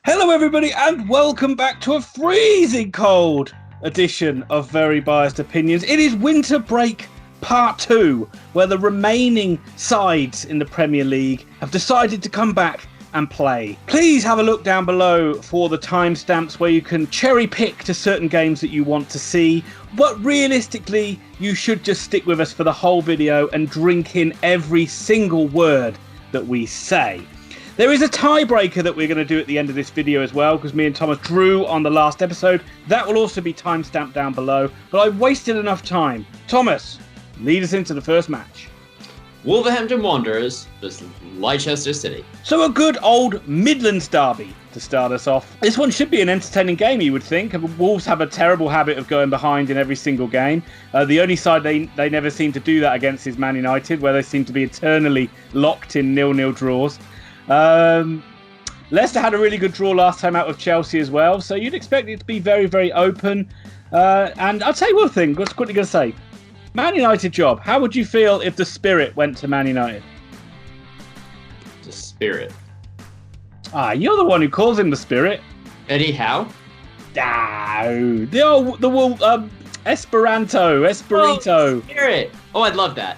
Hello, everybody, and welcome back to a freezing cold edition of Very Biased Opinions. It is winter break part 2, where the remaining sides in the Premier League have decided to come back and play. Please have a look down below for the timestamps where you can cherry pick to certain games that you want to see. But realistically, you should just stick with us for the whole video and drink in every single word that we say. There is a tiebreaker that we're going to do at the end of this video as well, because me and Thomas drew on the last episode. That will also be timestamped down below, but I wasted enough time. Thomas, lead us into the first match. Wolverhampton Wanderers versus Leicester City. So a good old Midlands derby to start us off. This one should be an entertaining game, you would think. Wolves have a terrible habit of going behind in every single game. The only side they never seem to do that against is Man United, where they seem to be eternally locked in 0-0 draws. Leicester had a really good draw last time out with Chelsea as well, so you'd expect it to be very, very open. And I'll tell you one thing, what's quickly going to say. Man United job, how would you feel if the Spirit went to Man United? The Spirit? You're the one who calls him the Spirit. Eddie Howe? No, Esperanto. Oh, Spirit. Oh, I'd love that.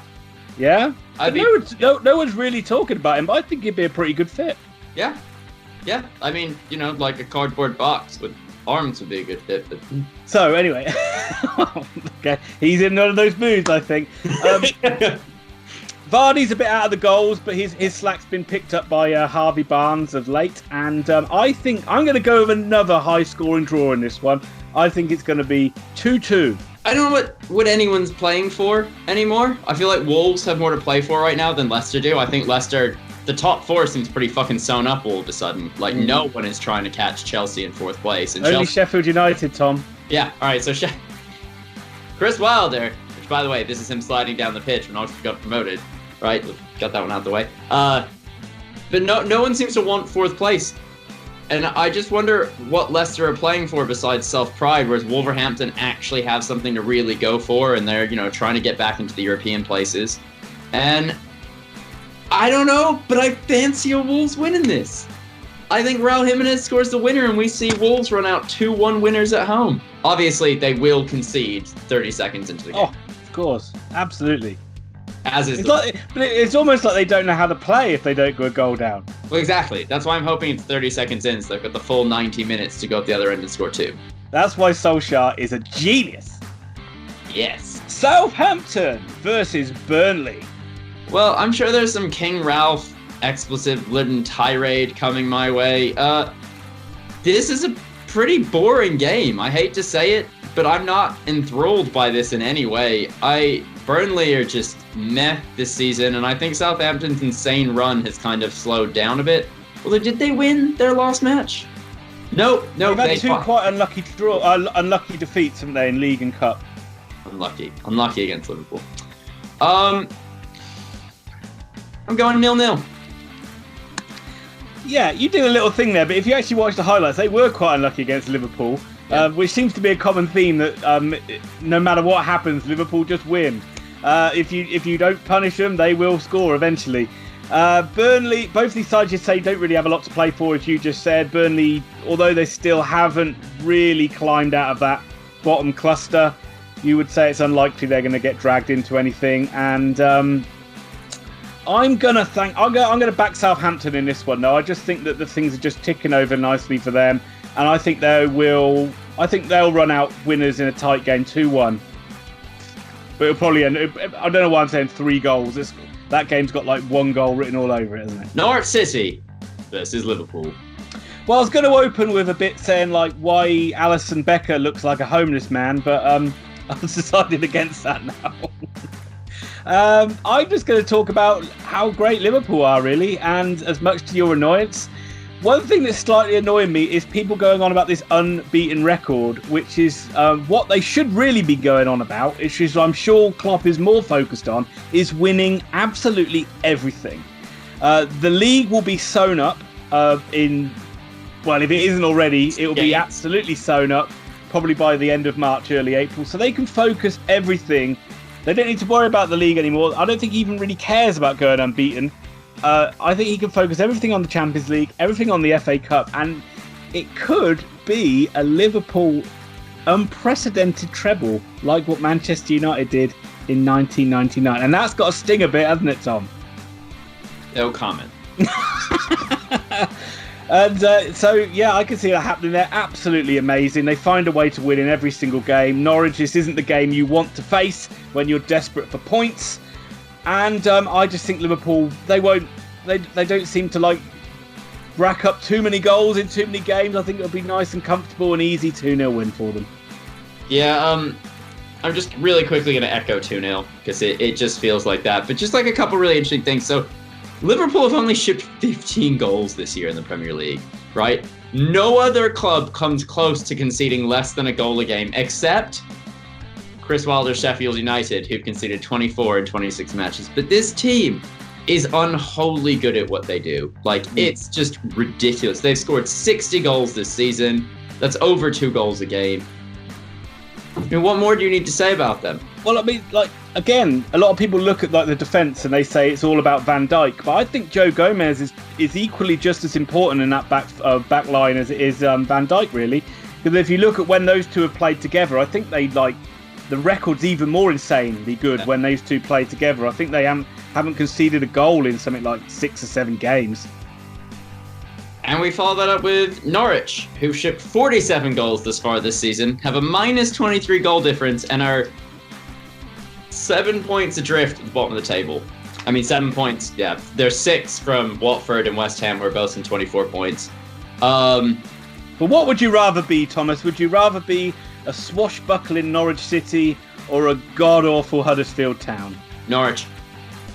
Yeah? No one's really talking about him, but I think he'd be a pretty good fit. Yeah. I mean, like a cardboard box with arms would be a good fit. But... So, anyway. Okay. He's in one of those moods, I think. Vardy's a bit out of the goals, but his slack's been picked up by Harvey Barnes of late. And I think I'm going to go with another high-scoring draw in this one. I think it's going to be 2-2. I don't know what anyone's playing for anymore. I feel like Wolves have more to play for right now than Leicester do. I think Leicester, the top four seems pretty fucking sewn up all of a sudden. Like, no one is trying to catch Chelsea in fourth place. And Only Sheffield United, Tom. Yeah, all right, so Chris Wilder, which, by the way, this is him sliding down the pitch when Oxford got promoted. Right, got that one out of the way. But no one seems to want fourth place. And I just wonder what Leicester are playing for besides self-pride, whereas Wolverhampton actually have something to really go for, and they're, trying to get back into the European places. And I don't know, but I fancy a Wolves winning this. I think Raul Jimenez scores the winner, and we see Wolves run out 2-1 winners at home. Obviously, they will concede 30 seconds into the game. Oh, of course. Absolutely. It's almost like they don't know how to play if they don't go a goal down. Well, exactly. That's why I'm hoping it's 30 seconds in, so they've got the full 90 minutes to go up the other end and score 2. That's why Solskjaer is a genius. Yes. Southampton versus Burnley. Well, I'm sure there's some King Ralph expletive-laden tirade coming my way. This is a pretty boring game. I hate to say it, but I'm not enthralled by this in any way. Burnley are just meh this season, and I think Southampton's insane run has kind of slowed down a bit. Although, did they win their last match? Nope. They've had two quite unlucky defeats, haven't they, in League and Cup? Unlucky against Liverpool. I'm going 0-0. Yeah, you did a little thing there, but if you actually watch the highlights, they were quite unlucky against Liverpool, which seems to be a common theme that no matter what happens, Liverpool just win. If you don't punish them, they will score eventually. Burnley, both these sides, you say, don't really have a lot to play for, as you just said. Burnley, although they still haven't really climbed out of that bottom cluster, you would say it's unlikely they're going to get dragged into anything. And I'm going to back Southampton in this one. No, I just think that the things are just ticking over nicely for them, and I think they'll run out winners in a tight game, 2-1. But it'll probably end. I don't know why I'm saying 3 goals. That game's got like 1 goal written all over it, isn't it? Norwich City versus Liverpool. Well, I was going to open with a bit saying like why Alisson Becker looks like a homeless man, but I've decided against that now. I'm just going to talk about how great Liverpool are, really, and as much to your annoyance. One thing that's slightly annoying me is people going on about this unbeaten record, which is what they should really be going on about, which is I'm sure Klopp is more focused on, is winning absolutely everything. The league will be sewn up if it isn't already, it will be absolutely sewn up, probably by the end of March, early April, so they can focus everything. They don't need to worry about the league anymore. I don't think he even really cares about going unbeaten. I think he can focus everything on the Champions League, everything on the FA Cup, and it could be a Liverpool unprecedented treble, like what Manchester United did in 1999. And that's got to sting a bit, hasn't it, Tom? No comment. And I can see that happening. They're absolutely amazing. They find a way to win in every single game. Norwich, this isn't the game you want to face when you're desperate for points. And I just think Liverpool, they don't seem to rack up too many goals in too many games. I think it'll be nice and comfortable and easy 2-0 win for them. Yeah, I'm just really quickly going to echo 2-0 because it just feels like that. But just a couple really interesting things. So Liverpool have only shipped 15 goals this year in the Premier League, right? No other club comes close to conceding less than a goal a game, except Chris Wilder's Sheffield United, who've conceded 24 in 26 matches. But this team is unholy good at what they do. It's just ridiculous. They've scored 60 goals this season. That's over 2 goals a game. What more do you need to say about them? Well, I mean, again, a lot of people look at the defence and they say it's all about Van Dijk, but I think Joe Gomez is equally just as important in that back line as it is Van Dijk, really. Because if you look at when those two have played together, I think the record's even more insanely good when those two play together. I think they haven't conceded a goal in something like 6 or 7 games. And we follow that up with Norwich, who shipped 47 goals this far this season, have a minus 23 goal difference, and are 7 points adrift at the bottom of the table. I mean, 7 points, yeah. They're 6 from Watford and West Ham, who are both in 24 points. But what would you rather be, Thomas? Would you rather be a swashbuckling Norwich City or a god-awful Huddersfield Town? Norwich.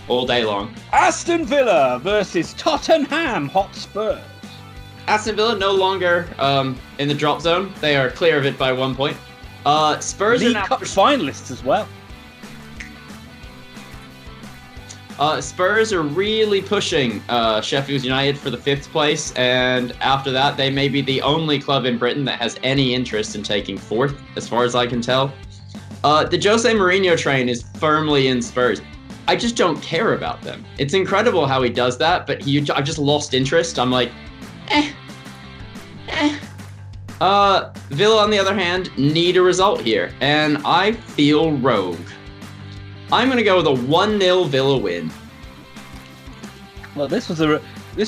All day long. Aston Villa versus Tottenham Hotspur. Aston Villa no longer in the drop zone. They are clear of it by 1 point. Spurs League are now Cup finalists as well. Spurs are really pushing Sheffield United for the 5th place, and after that, they may be the only club in Britain that has any interest in taking 4th, as far as I can tell. The Jose Mourinho train is firmly in Spurs. I just don't care about them. It's incredible how he does that, but I've just lost interest. I'm like, Villa, on the other hand, need a result here, and I feel rogue. I'm going to go with a 1-0 Villa win. Well, this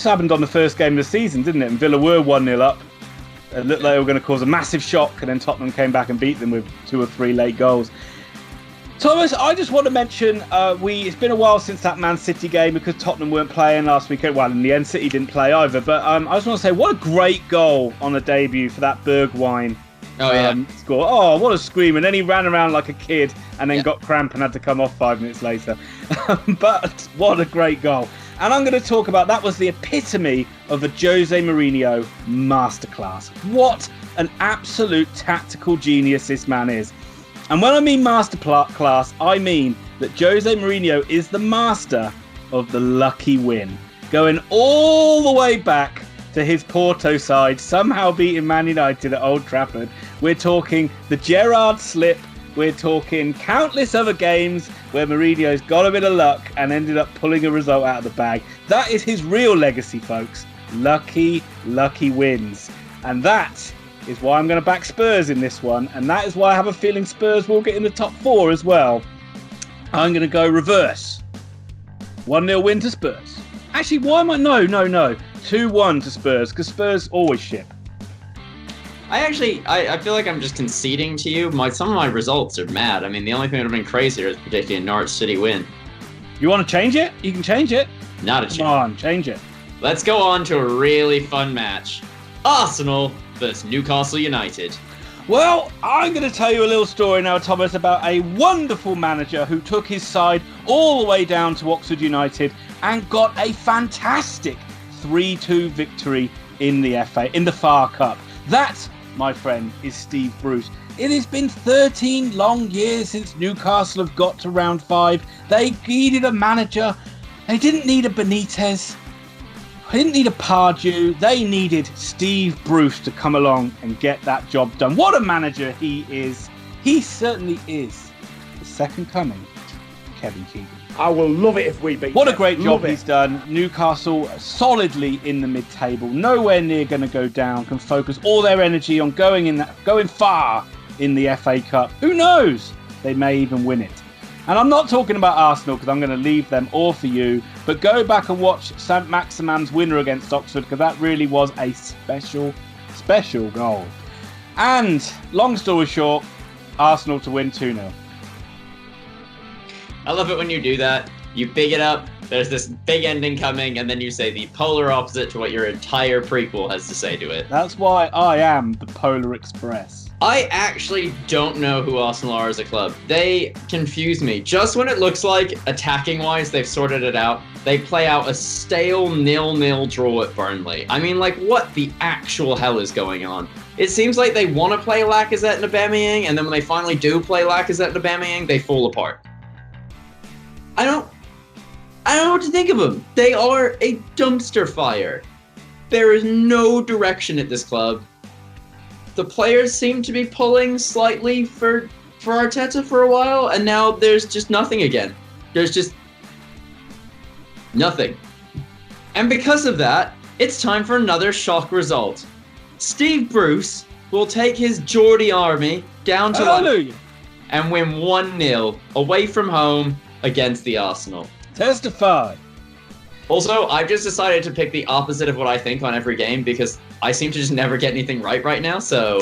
happened on the first game of the season, didn't it? And Villa were 1-0 up. It looked like they were going to cause a massive shock, and then Tottenham came back and beat them with 2 or 3 late goals. Thomas, I just want to mention, it's been a while since that Man City game because Tottenham weren't playing last weekend. Well, in the end, City didn't play either. But I just want to say, what a great goal on the debut for that Bergwijn. Score. Oh, what a scream. And then he ran around like a kid and then got cramp and had to come off 5 minutes later. But what a great goal. And I'm going to talk about, that was the epitome of a Jose Mourinho masterclass. What an absolute tactical genius this man is. And when I mean masterclass, I mean that Jose Mourinho is the master of the lucky win. Going all the way back to his Porto side, somehow beating Man United at Old Trafford. We're talking the Gerrard slip. We're talking countless other games where Mourinho's got a bit of luck and ended up pulling a result out of the bag. That is his real legacy, folks. Lucky, lucky wins. And that is why I'm going to back Spurs in this one. And that is why I have a feeling Spurs will get in the top 4 as well. I'm going to go reverse. 1-0 win to Spurs. Actually, why am I... No. 2-1 to Spurs, because Spurs always ship. I feel like I'm just conceding to you. Some of my results are mad. I mean, the only thing that would have been crazier is predicting a Norwich City win. You want to change it? You can change it. Not a chance. Come on, change it. Let's go on to a really fun match. Arsenal versus Newcastle United. Well, I'm going to tell you a little story now, Thomas, about a wonderful manager who took his side all the way down to Oxford United and got a fantastic 3-2 victory in the FA Cup. That, my friend, is Steve Bruce. It has been 13 long years since Newcastle have got to round 5. They needed a manager. They didn't need a Benitez. They didn't need a Pardew. They needed Steve Bruce to come along and get that job done. What a manager he is. He certainly is the second coming of Kevin Keegan. I will love it if we beat What a them. great job Love it. he's done. Newcastle solidly in the mid-table, nowhere near going to go down, can focus all their energy on going far in the FA Cup. Who knows? They may even win it. And I'm not talking about Arsenal because I'm going to leave them all for you, but go back and watch St. Maximan's winner against Oxford because that really was a special goal. And long story short, Arsenal to win 2-0. I love it when you do that. You big it up, there's this big ending coming, and then you say the polar opposite to what your entire prequel has to say to it. That's why I am the Polar Express. I actually don't know who Arsenal are as a club. They confuse me. Just when it looks like, attacking-wise, they've sorted it out, they play out a stale 0-0 draw at Burnley. I mean, like, what the actual hell is going on? It seems like they want to play Lacazette and Aubameyang, and then when they finally do play Lacazette and Aubameyang, they fall apart. I don't know what to think of them. They are a dumpster fire. There is no direction at this club. The players seem to be pulling slightly for Arteta for a while, and now there's just nothing again. There's just nothing. And because of that, it's time for another shock result. Steve Bruce will take his Geordie army down to London and win 1-0 away from home against the Arsenal. Testify. Also, I've just decided to pick the opposite of what I think on every game because I seem to just never get anything right now, so...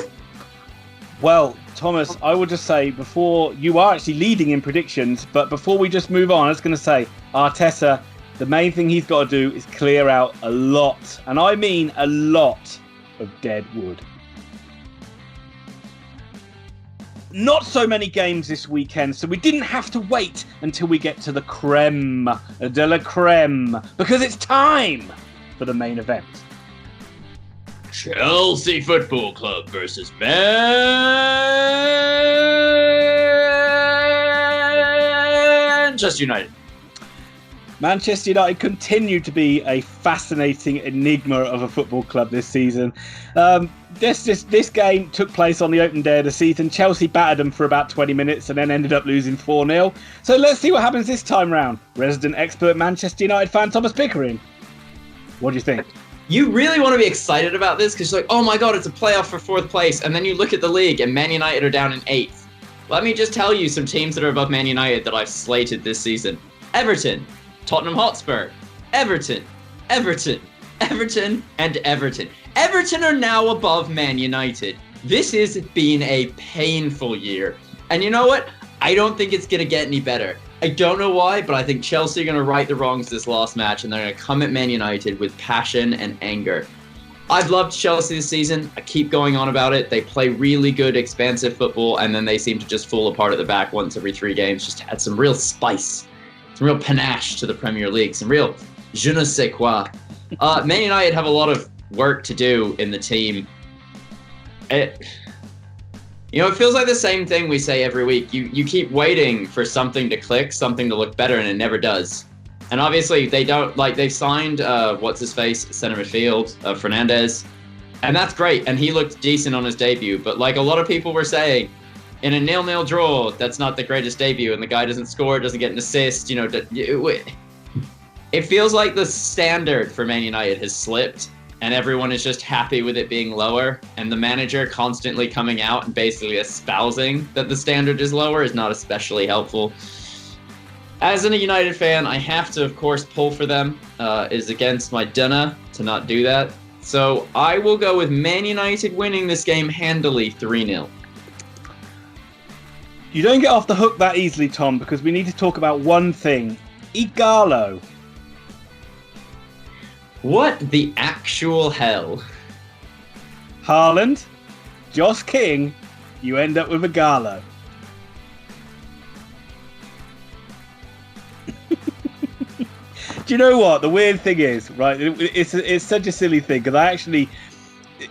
Well, Thomas, I would just say, before you are actually leading in predictions, but before we just move on, I was going to say, Arteta, the main thing he's got to do is clear out a lot, and I mean a lot, of dead wood. Not so many games this weekend, so we didn't have to wait until we get to the creme de la creme, because it's time for the main event. Chelsea Football Club versus Manchester United. Manchester United continue to be a fascinating enigma of a football club this season. This game took place on the opening day of the season. Chelsea battered them for about 20 minutes and then ended up losing 4-0. So let's see what happens this time round. Resident expert Manchester United fan Thomas Pickering, what do you think? You really want to be excited about this because you're like, oh my god, it's a playoff for 4th place, and then you look at the league and Man United are down in 8th. Let me just tell you some teams that are above Man United that I've slated this season. Everton, Tottenham Hotspur, Everton, and Everton. Everton are now above Man United. This has been a painful year. And you know what? I don't think it's going to get any better. I don't know why, but I think Chelsea are going to right the wrongs this last match, and they're going to come at Man United with passion and anger. I've loved Chelsea this season. I keep going on about it. They play really good, expansive football, and then they seem to just fall apart at the back once every 3 games. Just add some real spice, some real panache to the Premier League, some real je ne sais quoi. Man United have a lot of work to do in the team. It feels like the same thing we say every week. You keep waiting for something to click, something to look better, and it never does. And obviously they don't, they signed what's-his-face, centre midfield, Fernandes, and that's great, and he looked decent on his debut, but like a lot of people were saying, in a 0-0 draw, that's not the greatest debut, and the guy doesn't score, doesn't get an assist, it feels like the standard for Man United has slipped, and everyone is just happy with it being lower, and the manager constantly coming out and basically espousing that the standard is lower is not especially helpful. As a United fan, I have to, of course, pull for them. Is against my dunna to not do that. So I will go with Man United winning this game handily 3-0. You don't get off the hook that easily, Tom, because we need to talk about one thing. Igalo. What the actual hell? Haaland, Josh King, you end up with Igalo. Do you know what? The weird thing is, right, it's such a silly thing, because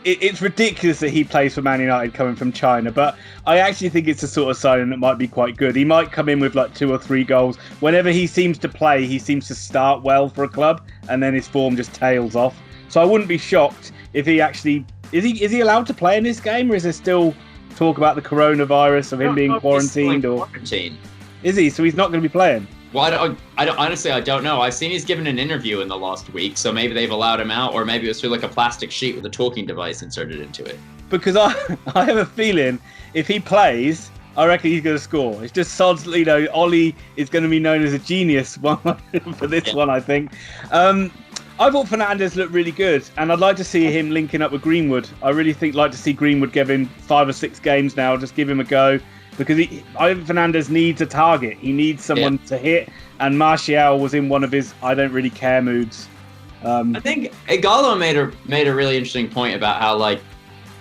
it's ridiculous that he plays for Man United coming from China, but I actually think it's a sort of signing that might be quite good. He might come in with 2 or 3 goals. Whenever he seems to play, he seems to start well for a club, and then his form just tails off. So I wouldn't be shocked if he actually... Is he allowed to play in this game, or is there still talk about the coronavirus of him being quarantined? Or quarantine. Is he? So he's not going to be playing? Well, I don't honestly, I don't know. I've seen he's given an interview in the last week, so maybe they've allowed him out, or maybe it was through like a plastic sheet with a talking device inserted into it. Because I have a feeling if he plays, I reckon he's going to score. It's just sods, Ollie is going to be known as a genius for this one, I think. I thought Fernandes looked really good, and I'd like to see him linking up with Greenwood. I really like to see Greenwood give him 5 or 6 games now, just give him a go. Because I think Fernandes needs a target. He needs someone to hit, and Martial was in one of his I don't really care moods. I think Igalo made a really interesting point about how like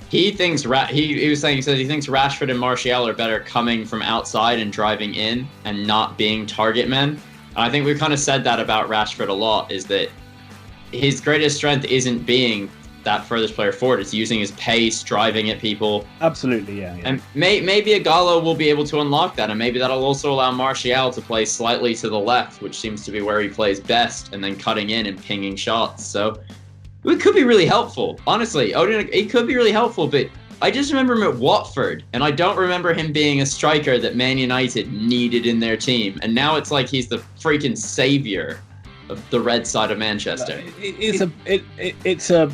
he thinks he was saying he thinks Rashford and Martial are better coming from outside and driving in and not being target men. And I think we've kind of said that about Rashford a lot, is that his greatest strength isn't being that furthest player forward. It's using his pace, driving at people. Absolutely, yeah. And maybe Igalo will be able to unlock that, and maybe that'll also allow Martial to play slightly to the left, which seems to be where he plays best, and then cutting in and pinging shots. So it could be really helpful. Honestly, Odin, it could be really helpful, but I just remember him at Watford, and I don't remember him being a striker that Man United needed in their team. And now it's like he's the freaking savior of the red side of Manchester. It's a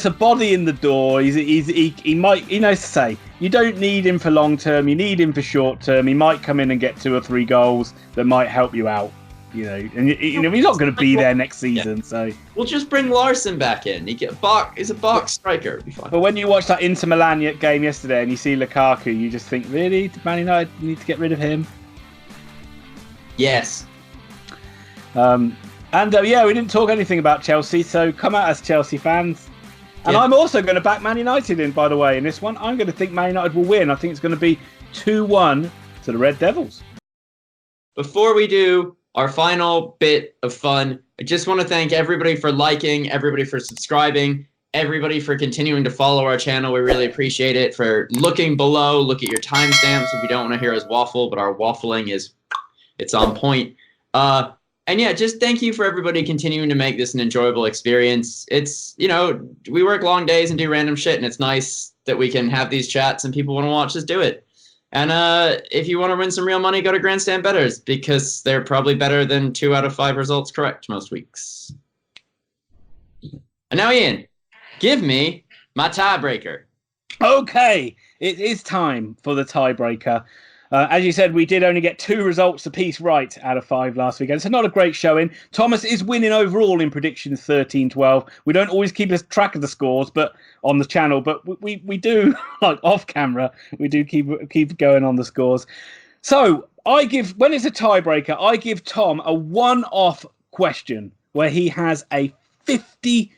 body in the door. He knows to say you don't need him for long term. You need him for short term. He might come in and get 2 or 3 goals that might help you out. He's not going to be there next season. Yeah. So we'll just bring Larson back in. He's a box striker. It'll be fine. But when you watch that Inter Milan game yesterday and you see Lukaku, you just think, really, Man United need to get rid of him? Yes. We didn't talk anything about Chelsea, so come out as Chelsea fans. And I'm also going to back Man United by the way, in this one. I'm going to think Man United will win. I think it's going to be 2-1 to the Red Devils. Before we do our final bit of fun, I just want to thank everybody for liking, everybody for subscribing, everybody for continuing to follow our channel. We really appreciate it. For looking below, look at your timestamps if you don't want to hear us waffle, but our waffling it's on point. And yeah, just thank you for everybody continuing to make this an enjoyable experience. It's, we work long days and do random shit, and it's nice that we can have these chats and people want to watch us do it. And if you want to win some real money, go to GRANDSTAND Bettors, because they're probably better than 2 out of 5 results correct most weeks. And now, Ian, give me my tiebreaker. Okay, it is time for the tiebreaker. As you said, we did only get 2 results apiece right out of 5 last weekend, so not a great showing. Thomas is winning overall in predictions 13-12. We don't always keep track of the scores, but on the channel, but we do, like off camera, we do keep going on the scores. So when it's a tiebreaker, I give Tom a one-off question where he has a 50-50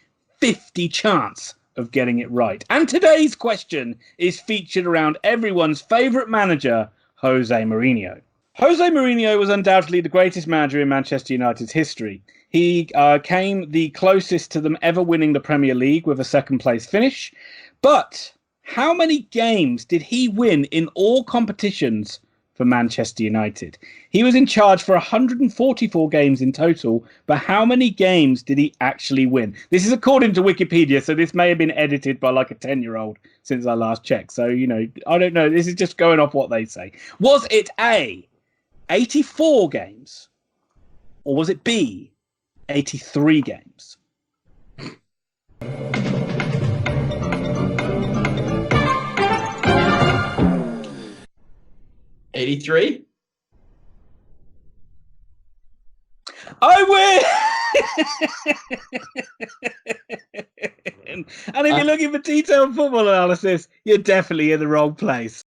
chance of getting it right. And today's question is featured around everyone's favourite manager, Jose Mourinho. Jose Mourinho was undoubtedly the greatest manager in Manchester United's history. He came the closest to them ever winning the Premier League with a second-place finish. But how many games did he win in all competitions for Manchester United? He was in charge for 144 games in total, but how many games did he actually win? This is according to Wikipedia, so this may have been edited by like a 10-year-old since I last checked. So, I don't know. This is just going off what they say. Was it A, 84 games? Or was it B, 83 games? 83? I win! And if you're looking for detailed football analysis, you're definitely in the wrong place.